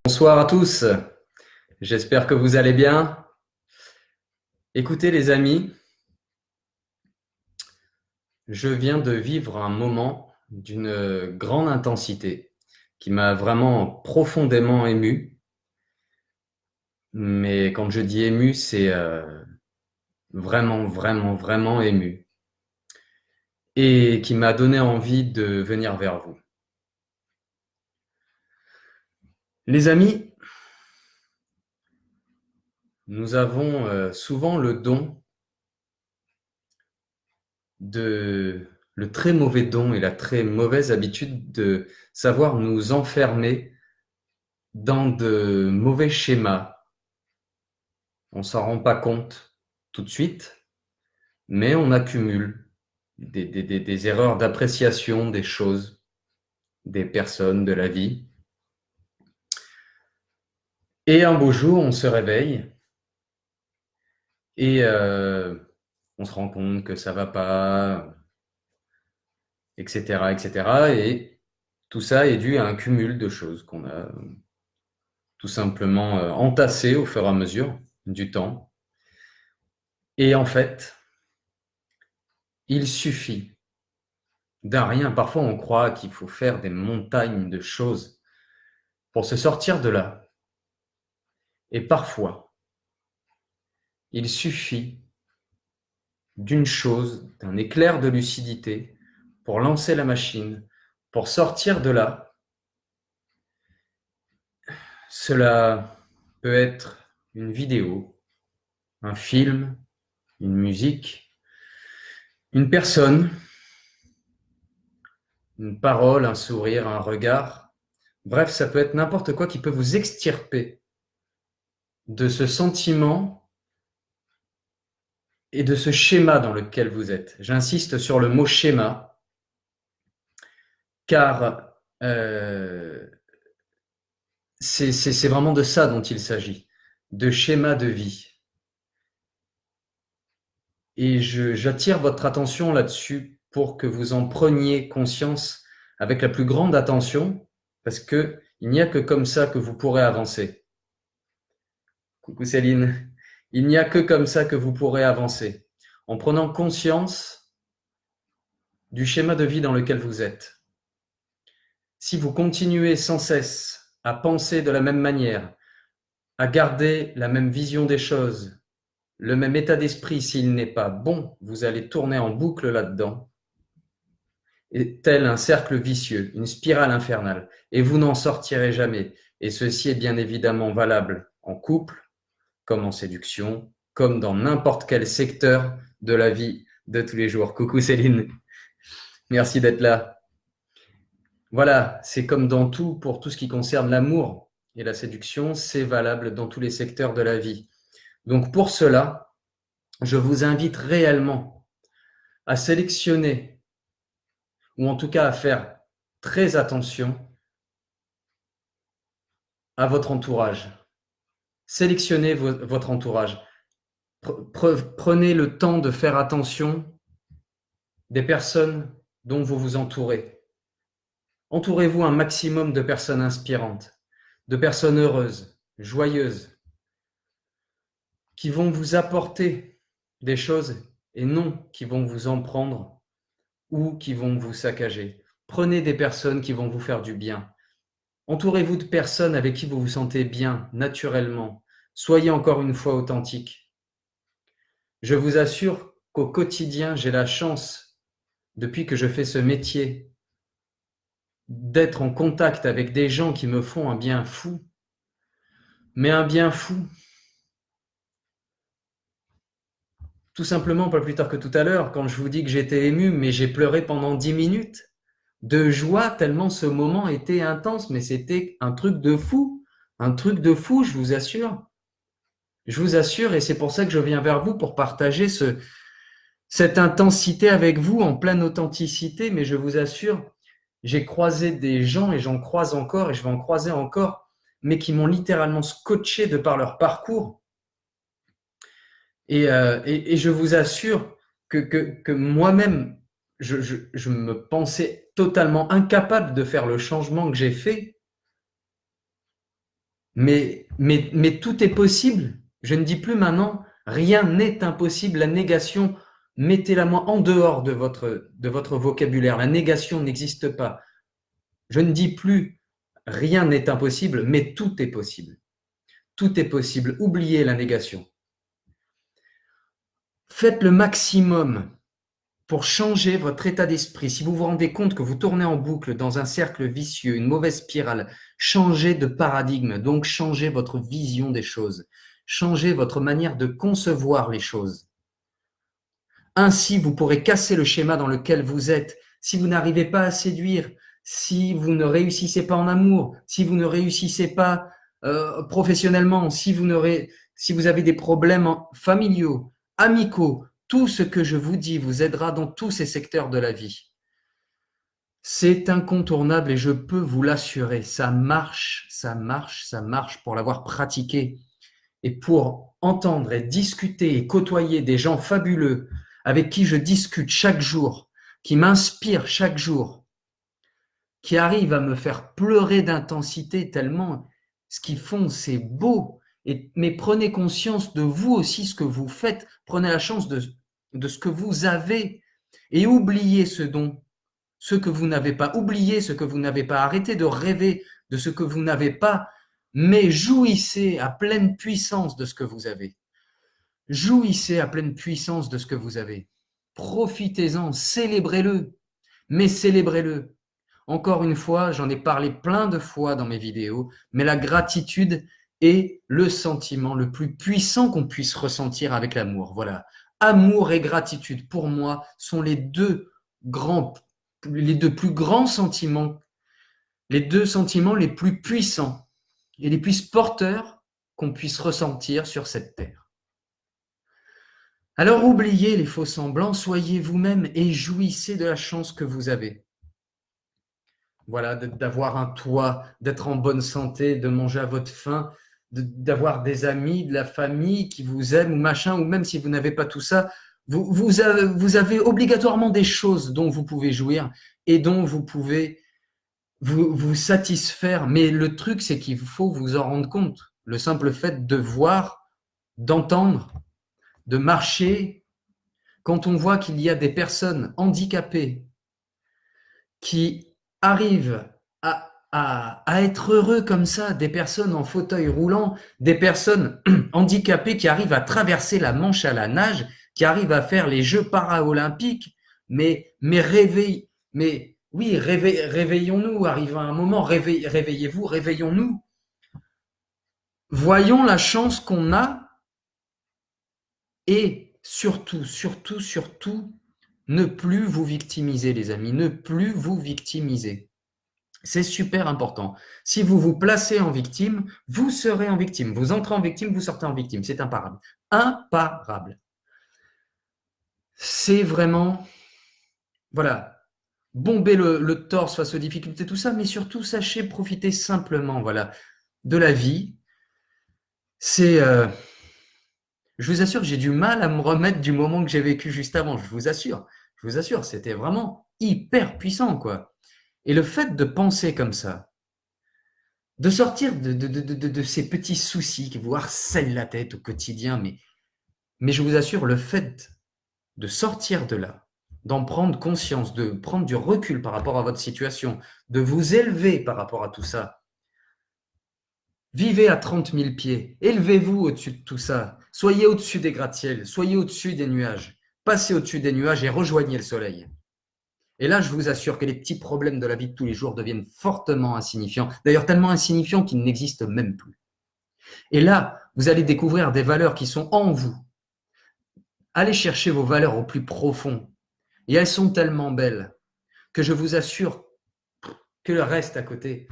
Bonsoir à tous, j'espère que vous allez bien. Écoutez les amis, je viens de vivre un moment d'une grande intensité qui m'a vraiment profondément ému. Mais quand je dis ému, c'est vraiment ému. Et qui m'a donné envie de venir vers vous. Les amis, nous avons souvent le don le très mauvais don et la très mauvaise habitude de savoir nous enfermer dans de mauvais schémas. On s'en rend pas compte tout de suite, mais on accumule des erreurs d'appréciation des choses, des personnes, de la vie. Et un beau jour, on se réveille et on se rend compte que ça va pas, etc., etc. Et tout ça est dû à un cumul de choses qu'on a tout simplement entassées au fur et à mesure du temps. Et en fait, il suffit d'un rien. Parfois, on croit qu'il faut faire des montagnes de choses pour se sortir de là. Et parfois, il suffit d'une chose, d'un éclair de lucidité pour lancer la machine, pour sortir de là. Cela peut être une vidéo, un film, une musique, une personne, une parole, un sourire, un regard. Bref, ça peut être n'importe quoi qui peut vous extirper de ce sentiment et de ce schéma dans lequel vous êtes. J'insiste sur le mot schéma, car c'est vraiment de ça dont il s'agit, de schéma de vie. Et j'attire votre attention là-dessus pour que vous en preniez conscience avec la plus grande attention, parce que il n'y a que comme ça que vous pourrez avancer. Coucou Céline. Il n'y a que comme ça que vous pourrez avancer, en prenant conscience du schéma de vie dans lequel vous êtes. Si vous continuez sans cesse à penser de la même manière, à garder la même vision des choses, le même état d'esprit s'il n'est pas bon, vous allez tourner en boucle là-dedans, et tel un cercle vicieux, une spirale infernale, et vous n'en sortirez jamais. Et ceci est bien évidemment valable en couple, comme en séduction, comme dans n'importe quel secteur de la vie de tous les jours. Coucou Céline, merci d'être là. Voilà, c'est comme dans tout, pour tout ce qui concerne l'amour et la séduction, c'est valable dans tous les secteurs de la vie. Donc pour cela, je vous invite réellement à sélectionner, ou en tout cas à faire très attention à votre entourage. Sélectionnez votre entourage. Prenez le temps de faire attention des personnes dont vous vous entourez. Entourez-vous un maximum de personnes inspirantes, de personnes heureuses, joyeuses, qui vont vous apporter des choses et non qui vont vous en prendre ou qui vont vous saccager. Prenez des personnes qui vont vous faire du bien. Entourez-vous de personnes avec qui vous vous sentez bien, naturellement. Soyez encore une fois authentique. Je vous assure qu'au quotidien, j'ai la chance, depuis que je fais ce métier, d'être en contact avec des gens qui me font un bien fou. Mais un bien fou, tout simplement pas plus tard que tout à l'heure, quand je vous dis que j'étais ému, mais j'ai pleuré pendant 10 minutes de joie tellement ce moment était intense, mais c'était un truc de fou, je vous assure. Je vous assure, et c'est pour ça que je viens vers vous pour partager cette intensité avec vous en pleine authenticité, mais je vous assure, j'ai croisé des gens et j'en croise encore et je vais en croiser encore, mais qui m'ont littéralement scotché de par leur parcours. Et je vous assure que moi-même, je me pensais totalement incapable de faire le changement que j'ai fait. Mais tout est possible. Je ne dis plus maintenant, rien n'est impossible. La négation, mettez-la moi en dehors de votre vocabulaire. La négation n'existe pas. Je ne dis plus, rien n'est impossible, mais tout est possible. Tout est possible. Oubliez la négation. Faites le maximum pour changer votre état d'esprit. Si vous vous rendez compte que vous tournez en boucle dans un cercle vicieux, une mauvaise spirale, changez de paradigme, donc changez votre vision des choses, changez votre manière de concevoir les choses. Ainsi, vous pourrez casser le schéma dans lequel vous êtes. Si vous n'arrivez pas à séduire, si vous ne réussissez pas en amour, si vous ne réussissez pas professionnellement, si vous avez des problèmes familiaux, amicaux, tout ce que je vous dis vous aidera dans tous ces secteurs de la vie. C'est incontournable et je peux vous l'assurer. Ça marche, ça marche, ça marche pour l'avoir pratiqué. Et pour entendre et discuter et côtoyer des gens fabuleux avec qui je discute chaque jour, qui m'inspirent chaque jour, qui arrivent à me faire pleurer d'intensité tellement ce qu'ils font, c'est beau. Mais prenez conscience de vous aussi, ce que vous faites. Prenez la chance de ce que vous avez et oubliez ce que vous n'avez pas. Oubliez ce que vous n'avez pas. Arrêtez de rêver de ce que vous n'avez pas, mais jouissez à pleine puissance de ce que vous avez. Jouissez à pleine puissance de ce que vous avez. Profitez-en, célébrez-le, mais célébrez-le. Encore une fois, j'en ai parlé plein de fois dans mes vidéos, mais la gratitude est le sentiment le plus puissant qu'on puisse ressentir avec l'amour. Voilà. Amour et gratitude, pour moi, sont les deux plus grands sentiments, les deux sentiments les plus puissants et les plus porteurs qu'on puisse ressentir sur cette terre. Alors oubliez les faux semblants, soyez vous-même et jouissez de la chance que vous avez. Voilà, d'avoir un toit, d'être en bonne santé, de manger à votre faim, d'avoir des amis, de la famille qui vous aiment ou machin, ou même si vous n'avez pas tout ça, vous avez obligatoirement des choses dont vous pouvez jouir et dont vous pouvez vous satisfaire. Mais le truc, c'est qu'il faut vous en rendre compte. Le simple fait de voir, d'entendre, de marcher, quand on voit qu'il y a des personnes handicapées qui arrivent à être heureux comme ça, des personnes en fauteuil roulant, des personnes handicapées qui arrivent à traverser la Manche à la nage, qui arrivent à faire les Jeux paralympiques, mais réveillons-nous, arrive un moment, réveillez-vous, réveillons-nous. Voyons la chance qu'on a et surtout, ne plus vous victimiser, les amis, ne plus vous victimiser. C'est super important. Si vous vous placez en victime, vous serez en victime. Vous entrez en victime, vous sortez en victime. C'est imparable. Imparable. C'est vraiment, voilà, bomber le torse face aux difficultés, tout ça, mais surtout, sachez profiter simplement, voilà, de la vie. C'est, je vous assure, j'ai du mal à me remettre du moment que j'ai vécu juste avant. Je vous assure, c'était vraiment hyper puissant, quoi. Et le fait de penser comme ça, de sortir de ces petits soucis qui vous harcèlent la tête au quotidien, mais je vous assure, le fait de sortir de là, d'en prendre conscience, de prendre du recul par rapport à votre situation, de vous élever par rapport à tout ça. Vivez à 30 000 pieds, élevez-vous au-dessus de tout ça, soyez au-dessus des gratte-ciels, soyez au-dessus des nuages, passez au-dessus des nuages et rejoignez le soleil. Et là, je vous assure que les petits problèmes de la vie de tous les jours deviennent fortement insignifiants, d'ailleurs tellement insignifiants qu'ils n'existent même plus. Et là, vous allez découvrir des valeurs qui sont en vous. Allez chercher vos valeurs au plus profond. Et elles sont tellement belles que je vous assure que le reste à côté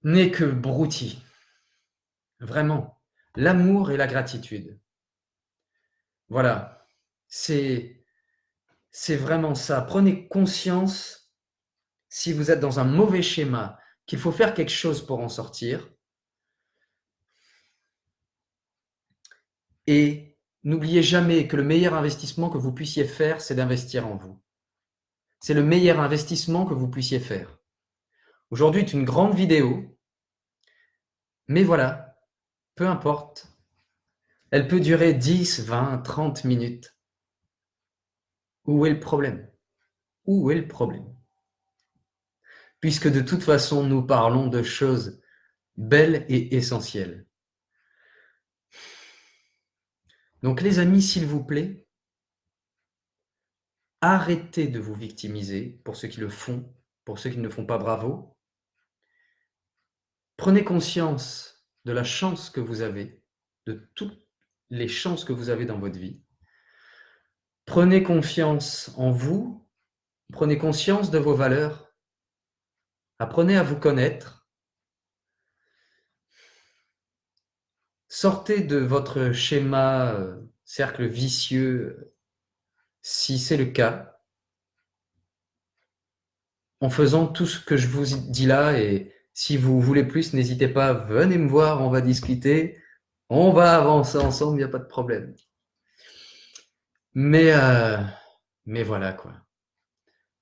n'est que broutilles. Vraiment. L'amour et la gratitude. Voilà. C'est vraiment ça. Prenez conscience, si vous êtes dans un mauvais schéma, qu'il faut faire quelque chose pour en sortir. Et n'oubliez jamais que le meilleur investissement que vous puissiez faire, c'est d'investir en vous. C'est le meilleur investissement que vous puissiez faire. Aujourd'hui est une grande vidéo. Mais voilà, peu importe. Elle peut durer 10, 20, 30 minutes. Où est le problème? Où est le problème? Puisque de toute façon, nous parlons de choses belles et essentielles. Donc les amis, s'il vous plaît, arrêtez de vous victimiser pour ceux qui le font, pour ceux qui ne le font pas, bravo. Prenez conscience de la chance que vous avez, de toutes les chances que vous avez dans votre vie. Prenez confiance en vous, prenez conscience de vos valeurs, apprenez à vous connaître, sortez de votre schéma cercle vicieux si c'est le cas, en faisant tout ce que je vous dis là, et si vous voulez plus, n'hésitez pas, venez me voir, on va discuter, on va avancer ensemble, il n'y a pas de problème. Mais voilà quoi.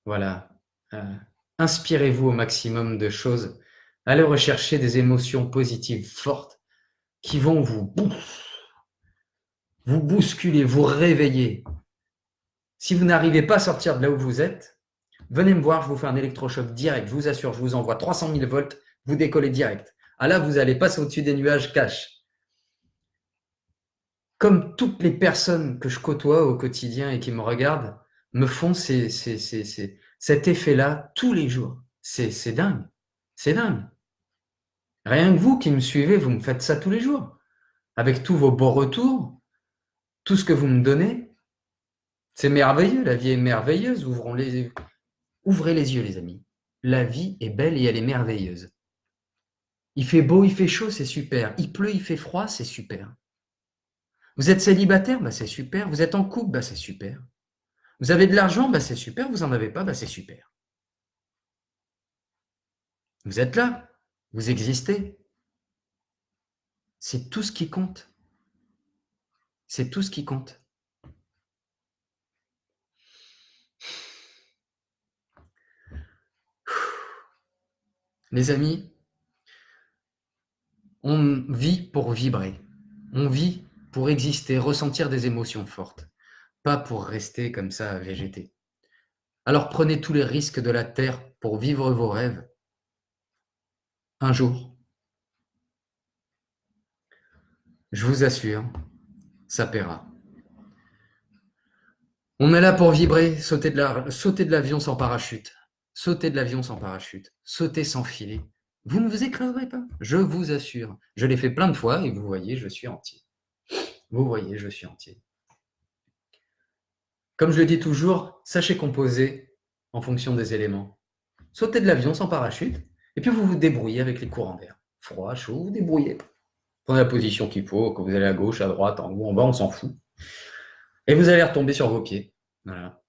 Voilà. Inspirez-vous au maximum de choses. Allez rechercher des émotions positives fortes qui vont vous bousculer, vous réveiller. Si vous n'arrivez pas à sortir de là où vous êtes, venez me voir, je vous fais un électrochoc direct. Je vous assure, je vous envoie 300 000 volts, vous décollez direct. Ah là, vous allez passer au-dessus des nuages cash. Comme toutes les personnes que je côtoie au quotidien et qui me regardent me font cet effet-là tous les jours. C'est dingue. C'est dingue. Rien que vous qui me suivez, vous me faites ça tous les jours. Avec tous vos beaux retours, tout ce que vous me donnez, c'est merveilleux. La vie est merveilleuse. Ouvrez les yeux, les amis. La vie est belle et elle est merveilleuse. Il fait beau, il fait chaud, c'est super. Il pleut, il fait froid, c'est super. Vous êtes célibataire, bah c'est super. Vous êtes en couple, bah c'est super. Vous avez de l'argent, bah c'est super. Vous en avez pas, bah c'est super. Vous êtes là, vous existez. C'est tout ce qui compte. C'est tout ce qui compte. Les amis, on vit pour vibrer. On vit pour exister, ressentir des émotions fortes, pas pour rester comme ça à végéter. Alors prenez tous les risques de la terre pour vivre vos rêves. Un jour, je vous assure, ça paiera. On est là pour vibrer, sauter de l'avion sans parachute, sauter de l'avion sans parachute, sauter sans filet. Vous ne vous écraserez pas, je vous assure. Je l'ai fait plein de fois et vous voyez, je suis entier. Vous voyez, je suis entier. Comme je le dis toujours, sachez composer en fonction des éléments. Sautez de l'avion sans parachute et puis vous vous débrouillez avec les courants d'air. Froid, chaud, vous débrouillez. Prenez la position qu'il faut, quand vous allez à gauche, à droite, en haut, en bas, on s'en fout. Et vous allez retomber sur vos pieds. Voilà.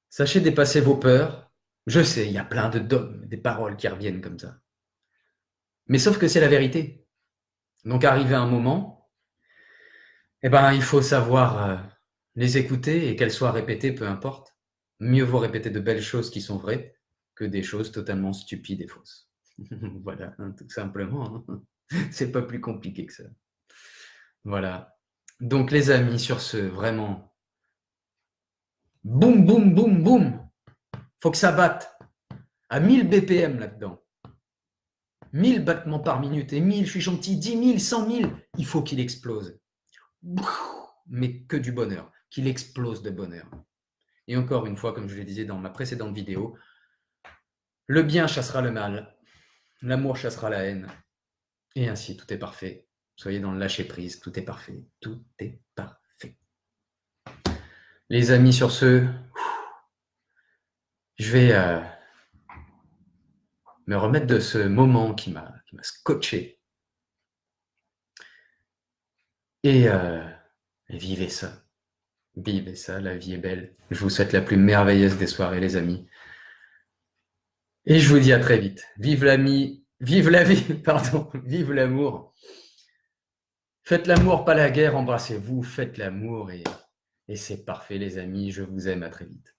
Sachez dépasser vos peurs. Je sais, il y a plein de dogmes, des paroles qui reviennent comme ça. Mais sauf que c'est la vérité. Donc arrivé à un moment, il faut savoir les écouter et qu'elles soient répétées, peu importe. Mieux vaut répéter de belles choses qui sont vraies que des choses totalement stupides et fausses. Voilà, tout simplement. C'est pas plus compliqué que ça. Voilà. Donc les amis, sur ce, vraiment, boum, boum, boum, boum. Faut que ça batte à 1000 BPM là-dedans. 1000 battements par minute et 1000, je suis gentil, 10 000, 100 000, il faut qu'il explose. Mais que du bonheur, qu'il explose de bonheur. Et encore une fois, comme je le disais dans ma précédente vidéo, le bien chassera le mal, l'amour chassera la haine, et ainsi, tout est parfait. Soyez dans le lâcher-prise, tout est parfait, tout est parfait. Les amis, sur ce, je vais me remettre de ce moment qui m'a scotché. Et vivez ça. Vivez ça, la vie est belle. Je vous souhaite la plus merveilleuse des soirées, les amis. Et je vous dis à très vite. Vive l'ami, vive la vie, pardon, vive l'amour. Faites l'amour, pas la guerre, embrassez-vous, faites l'amour et c'est parfait, les amis. Je vous aime, à très vite.